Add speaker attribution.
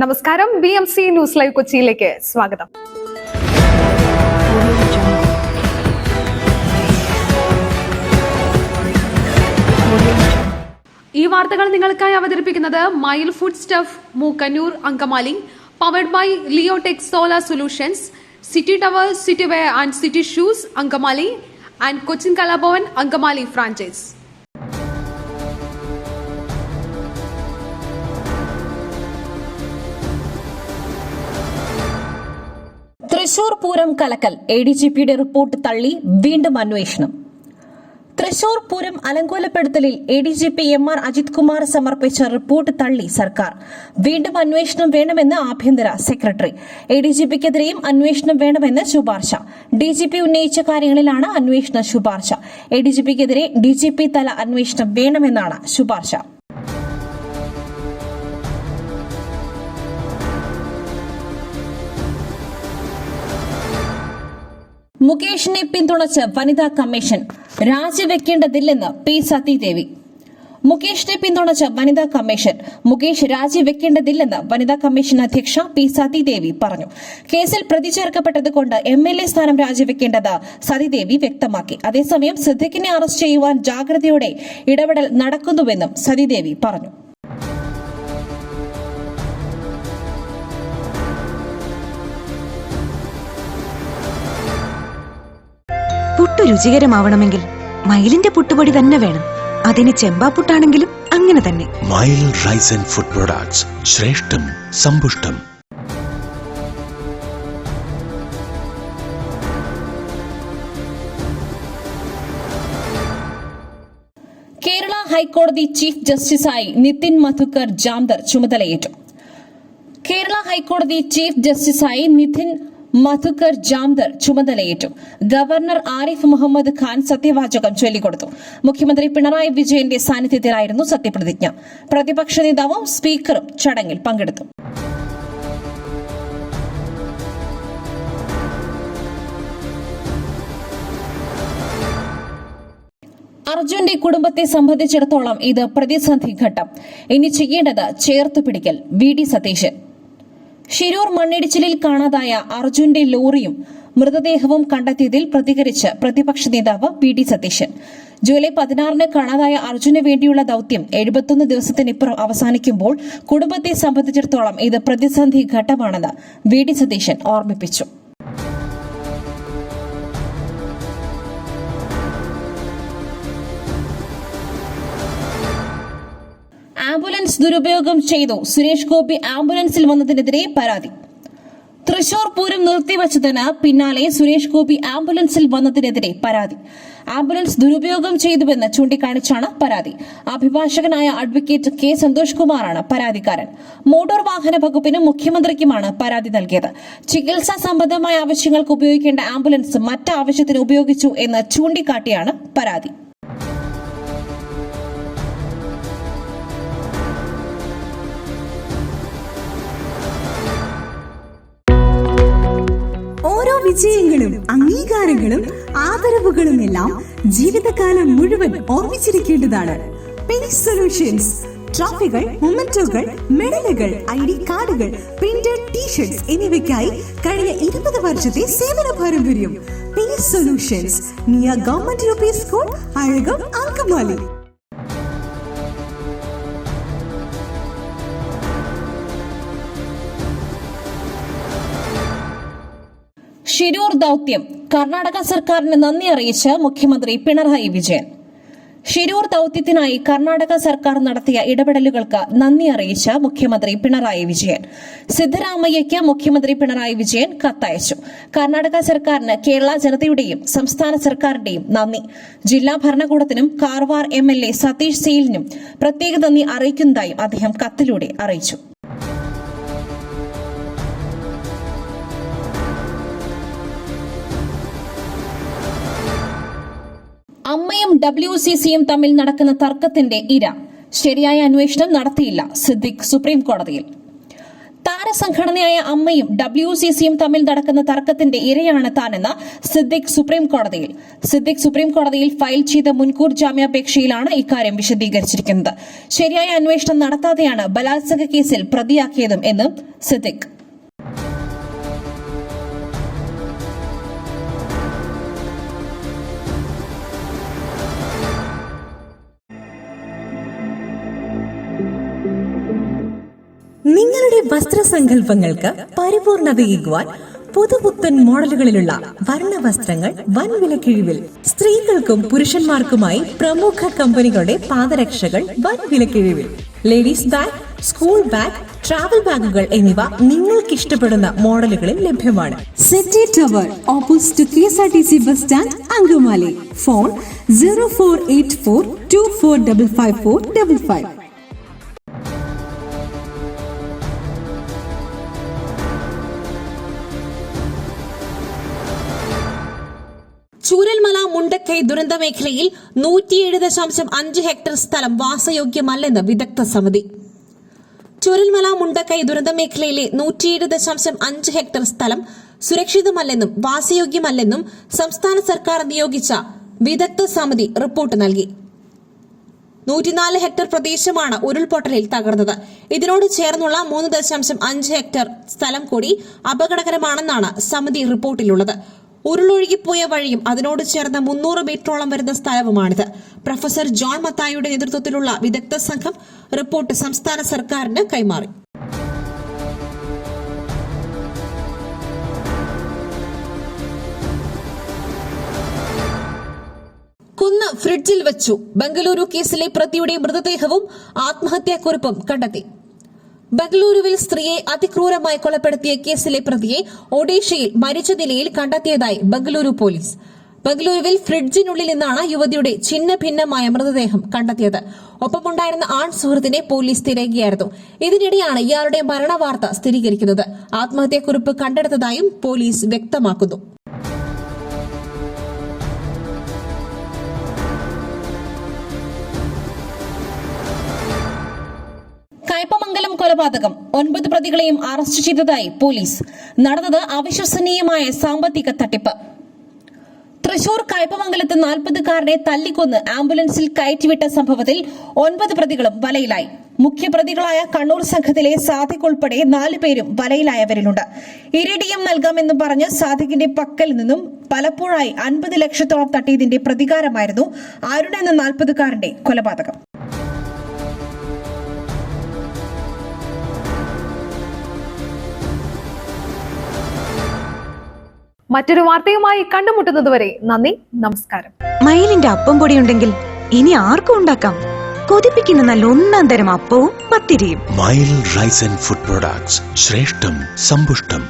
Speaker 1: നമസ്കാരം, BMC news live കൊച്ചിയിലേക്ക് സ്വാഗതം. ഈ വാർത്തകൾ നിങ്ങൾക്കായി അവതരിപ്പിക്കുന്നത് mile food stuff Mookkannoor Angamaly, powered by Leotech solar solutions, city tower, city wear and city shoes Angamaly and Cochin Kalabhavan Angamaly franchise.
Speaker 2: Thrissur Pooram കലക്കൽ, ADGPയുടെ റിപ്പോർട്ട് തള്ളി വീണ്ടും അന്വേഷണം. തൃശൂർ പൂരം അലങ്കോലപ്പെടുത്തലിൽ ADGP MR അജിത് കുമാർ സമർപ്പിച്ച റിപ്പോർട്ട് തള്ളി സർക്കാർ. വീണ്ടും അന്വേഷണം വേണമെന്ന് ആഭ്യന്തര സെക്രട്ടറി. ADGPക്കെതിരെയും അന്വേഷണം വേണമെന്ന് ശുപാർശ. DGP ഉന്നയിച്ച കാര്യങ്ങളിലാണ് അന്വേഷണ ശുപാർശ. ADGPക്കെതിരെ DGP തല അന്വേഷണം വേണമെന്നാണ് ശുപാർശ. മുകേഷിനെ പിന്തുണച്ച് വനിതാ കമ്മീഷൻ, രാജിവെക്കേണ്ടതില്ലെന്ന് P. സതീദേവി. മുകേഷിനെ പിന്തുണച്ച് വനിതാ കമ്മീഷൻ. മുകേഷ് രാജിവെക്കേണ്ടതില്ലെന്ന് വനിതാ കമ്മീഷൻ അധ്യക്ഷ P. സതീദേവി പറഞ്ഞു. കേസിൽ പ്രതി ചേർക്കപ്പെട്ടതുകൊണ്ട് MLA സ്ഥാനം രാജിവെക്കേണ്ടത് സതീദേവി വ്യക്തമാക്കി. അതേസമയം സിദ്ദിഖിനെ അറസ്റ്റ് ചെയ്യുവാൻ ജാഗ്രതയോടെ ഇടപെടൽ നടക്കുന്നുവെന്നും സതീദേവി പറഞ്ഞു.
Speaker 3: പുട്ടു രുചികരമാവണമെങ്കിൽ മയിലിന്റെ പുട്ടുപൊടി തന്നെ വേണം. അതിന് ചെമ്പാപ്പുട്ടാണെങ്കിലും അങ്ങനെ തന്നെ.
Speaker 4: മയിൽ റൈസ് ആൻഡ് ഫുഡ് പ്രൊഡക്ട്സ്, ശ്രേഷ്ഠം സമ്പുഷ്ടം.
Speaker 2: കേരള ഹൈക്കോടതി ചീഫ് ജസ്റ്റിസായി നിതിൻ മധുക്കർ ജാംദർ ചുമതലയേറ്റു. കേരള ഹൈക്കോടതി ചീഫ് ജസ്റ്റിസായി നിതിൻ മധുക്കർ ജാംദർ ചുമതലയേറ്റു. ഗവർണർ ആരിഫ് മുഹമ്മദ് ഖാൻ സത്യവാചകം ചൊല്ലിക്കൊടുത്തു. മുഖ്യമന്ത്രി പിണറായി വിജയന്റെ സാന്നിധ്യത്തിലായിരുന്നു സത്യപ്രതിജ്ഞ. പ്രതിപക്ഷ നേതാവും സ്പീക്കറും ചടങ്ങിൽ പങ്കെടുത്തു. അർജുന്റെ കുടുംബത്തെ സംബന്ധിച്ചിടത്തോളം ഇത് പ്രതിസന്ധി ഘട്ടം. ഇനി ചെയ്യേണ്ടത് ചേർത്തുപിടിക്കൽ. VD സതീശൻ. ഷിരൂർ മണ്ണിടിച്ചിലിൽ കാണാതായ അർജുന്റെ ലോറിയും മൃതദേഹവും കണ്ടെത്തിയതിൽ പ്രതികരിച്ച് പ്രതിപക്ഷ നേതാവ് VD സതീശൻ. ജൂലൈ 16 കാണാതായ അർജുന് വേണ്ടിയുള്ള ദൌത്യം 71 ദിവസത്തിനിപ്പുറം അവസാനിക്കുമ്പോൾ കുടുംബത്തെ സംബന്ധിച്ചിടത്തോളം ഇത് പ്രതിസന്ധി ഘട്ടമാണെന്ന് VD സതീശൻ ഓർമ്മിപ്പിച്ചു. ആംബുലൻസ് ദുരുപയോഗം ചെയ്തു, സുരേഷ് ഗോപി ആംബുലൻസിൽ വന്നതിനെതിരെ പരാതി. തൃശൂർ പൂരം നിർത്തിവച്ചതിന് പിന്നാലെ സുരേഷ് ഗോപി ആംബുലൻസിൽ വന്നതിനെതിരെ പരാതി. ആംബുലൻസ് ദുരുപയോഗം ചെയ്തുവെന്ന് ചൂണ്ടിക്കാണിച്ചാണ് പരാതി. അഭിഭാഷകനായ അഡ്വക്കേറ്റ് K. സന്തോഷ് കുമാറാണ് പരാതിക്കാരൻ. മോട്ടോർ വാഹന വകുപ്പിനും മുഖ്യമന്ത്രിക്കുമാണ് പരാതി നൽകിയത്. ചികിത്സാ സംബന്ധമായ ആവശ്യങ്ങൾക്ക് ഉപയോഗിക്കേണ്ട ആംബുലൻസ് മറ്റാവശ്യത്തിന് ഉപയോഗിച്ചു എന്ന് ചൂണ്ടിക്കാട്ടിയാണ് പരാതി.
Speaker 5: വിജയങ്ങളും അംഗീകാരങ്ങളും ആദരവുകളും എല്ലാം ജീവിതകാലം മുഴുവൻ ഓർമ്മിച്ചിരിക്കേണ്ടതാണ്. Pace solutions. ട്രോഫികൾ, മൊമെന്റോകൾ, മെഡലുകൾ, ID കാർഡുകൾ, പ്രിന്റഡ് ടീഷർട്സ് എന്നിവയ്ക്കായി കഴിഞ്ഞ 20 വർഷത്തെ സേവന പാരമ്പര്യം. Pace solutions, near government UP school, Azhakam, Angamaly.
Speaker 2: Shirur ദൌത്യം, കർണാടക സർക്കാരിന് നന്ദി അറിയിച്ച് മുഖ്യമന്ത്രി പിണറായി വിജയൻ. ഷിരൂർ ദൌത്യത്തിനായി കർണാടക സർക്കാർ നടത്തിയ ഇടപെടലുകൾക്ക് നന്ദി അറിയിച്ച് മുഖ്യമന്ത്രി പിണറായി വിജയൻ. സിദ്ധരാമയ്യയ്ക്ക് മുഖ്യമന്ത്രി പിണറായി വിജയൻ കത്തയച്ചു. കർണാടക സർക്കാരിന് കേരള ജനതയുടെയും സംസ്ഥാന സർക്കാരിന്റെയും നന്ദി. ജില്ലാ ഭരണകൂടത്തിനും കാർവാർ MLA സതീഷ് സെയിലിനും പ്രത്യേക നന്ദി അറിയിക്കുന്നതായും അദ്ദേഹം കത്തിലൂടെ അറിയിച്ചു. അമ്മയും WCCയും തമ്മിൽ നടക്കുന്ന തർക്കത്തിന്റെ ഇര. ശരിയായ അന്വേഷണം നടത്തിയില്ല, സിദ്ദിഖ് സുപ്രീം കോടതിയിൽ. താര സംഘടനയായ അമ്മയും WCCയും തമ്മിൽ നടക്കുന്ന തർക്കത്തിന്റെ ഇരയാണ് താനെന്ന് സിദ്ദിഖ് സുപ്രീം കോടതിയിൽ ഫയൽ ചെയ്ത മുൻകൂർ ജാമ്യാപേക്ഷയിലാണ് ഇക്കാര്യം വിശദീകരിച്ചിരിക്കുന്നത്. ശരിയായ അന്വേഷണം നടത്താതെയാണ് ബലാത്സംഗ കേസിൽ പ്രതിയാക്കിയതും എന്നും സിദ്ദിഖ്.
Speaker 5: നിങ്ങളുടെ വസ്ത്രസങ്കല്പങ്ങൾക്ക് പരിപൂർണതയേകുവാൻ പുതുപുത്തൻ മോഡലുകളിലുള്ള വർണ്ണ വസ്ത്രങ്ങൾ വൻ വിലക്കിഴിവിൽ. സ്ത്രീകൾക്കും പുരുഷന്മാർക്കുമായി പ്രമുഖ കമ്പനികളുടെ പാദരക്ഷകൾ വൻ വിലക്കിഴിവിൽ. Ladies bag, school bag, travel ബാഗുകൾ എന്നിവ നിങ്ങൾക്ക് ഇഷ്ടപ്പെടുന്ന മോഡലുകളിൽ ലഭ്യമാണ്. City tower opposite KSRTC bus stand, Angamaly. Phone 0484245555.
Speaker 2: Chooralmala Mundakkai ദുരന്ത മേഖലയിൽ 107.5 ഹെക്ടർ സ്ഥലം വാസയോഗ്യമല്ലെന്ന് വിദഗ്ധ സമിതി. ചൂരൽമല മുണ്ടക്കൈ ദുരന്ത മേഖലയിലെ 107.5 ഹെക്ടർ സ്ഥലം സുരക്ഷിതമല്ലെന്നും വാസയോഗ്യമല്ലെന്നും സംസ്ഥാന സർക്കാർ നിയോഗിച്ച വിദഗ്ധ സമിതി റിപ്പോർട്ട് നൽകി. 104 ഹെക്ടർ പ്രദേശമാണ് ഉരുൾപൊട്ടലിൽ തകർന്നത്. ഇതിനോട് ചേർന്നുള്ള 3.5 ഹെക്ടർ സ്ഥലം കൂടി അപകടകരമാണെന്നാണ് സമിതി റിപ്പോർട്ടിലുള്ളത്. ഉരുളൊഴുകിപ്പോയ വഴിയും അതിനോട് ചേർന്ന 300 മീറ്ററോളം വരുന്ന സ്ഥലവുമാണിത്. പ്രൊഫസർ ജോൺ മത്തായിയുടെ നേതൃത്വത്തിലുള്ള വിദഗ്ധ സംഘം റിപ്പോർട്ട് സംസ്ഥാന സർക്കാരിന് കൈമാറി. കുന്ന് ഫ്രിഡ്ജിൽ വെച്ചു. ബംഗളൂരു കേസിലെ പ്രതിയുടെ മൃതദേഹവും ആത്മഹത്യാക്കുറിപ്പും കണ്ടെത്തി. ബംഗളൂരുവിൽ സ്ത്രീയെ അതിക്രൂരമായി കൊലപ്പെടുത്തിയ കേസിലെ പ്രതിയെ ഒഡീഷയിൽ മരിച്ച നിലയിൽ കണ്ടെത്തിയതായി ബംഗളൂരു പോലീസ്. ബംഗളൂരുവിൽ ഫ്രിഡ്ജിനുള്ളിൽ നിന്നാണ് യുവതിയുടെ ഛിന്ന ഭിന്നമായ മൃതദേഹം കണ്ടെത്തിയത്. ഒപ്പമുണ്ടായിരുന്ന ആൺ സുഹൃത്തിനെ പോലീസ് തിരയുകയായിരുന്നു. ഇതിനിടെയാണ് ഇയാളുടെ മരണവാർത്ത സ്ഥിരീകരിക്കുന്നത്. ആത്മഹത്യാക്കുറിപ്പ് കണ്ടെടുത്തതായും പോലീസ് വ്യക്തമാക്കുന്നു. കയ്പമംഗലം കൊലപാതകം 9 പ്രതികളെയും അറസ്റ്റ് ചെയ്തതായി പോലീസ്. നടന്നത് അവിശ്വസനീയമായ സാമ്പത്തിക തട്ടിപ്പ്. തൃശൂർ കയ്പമംഗലത്ത് 40കാരനെ തല്ലിക്കൊന്ന് ആംബുലൻസിൽ കയറ്റിവിട്ട സംഭവത്തിൽ 9 പ്രതികളും വലയിലായി. മുഖ്യപ്രതികളായ കണ്ണൂർ സംഘത്തിലെ സാദിഖ് ഉൾപ്പെടെ 4 പേരും വലയിലായവരിലുണ്ട്. ഇരടിയം നൽകാമെന്ന് പറഞ്ഞ് സാദിഖിന്റെ പക്കൽ നിന്നും പലപ്പോഴായി 50 ലക്ഷത്തോളം തട്ടിയതിന്റെ പ്രതികാരമായിരുന്നു അരുൺ എന്ന 40കാരന്റെ കൊലപാതകം.
Speaker 1: മറ്റൊരു വാർത്തയുമായി കണ്ടുമുട്ടുന്നതുവരെ നന്ദി, നമസ്കാരം.
Speaker 3: മയിലിന്റെ അപ്പം പൊടിയുണ്ടെങ്കിൽ ഇനി ആർക്കും ഉണ്ടാക്കാം. കൊതിപ്പിക്കുന്ന നല്ല 1-ാം തരം അപ്പവും പത്തിരിയും.
Speaker 4: മയിൽ റൈസ് ആൻഡ് ഫുഡ് പ്രൊഡക്ട്സ്, ശ്രേഷ്ഠം സമ്പുഷ്ടം.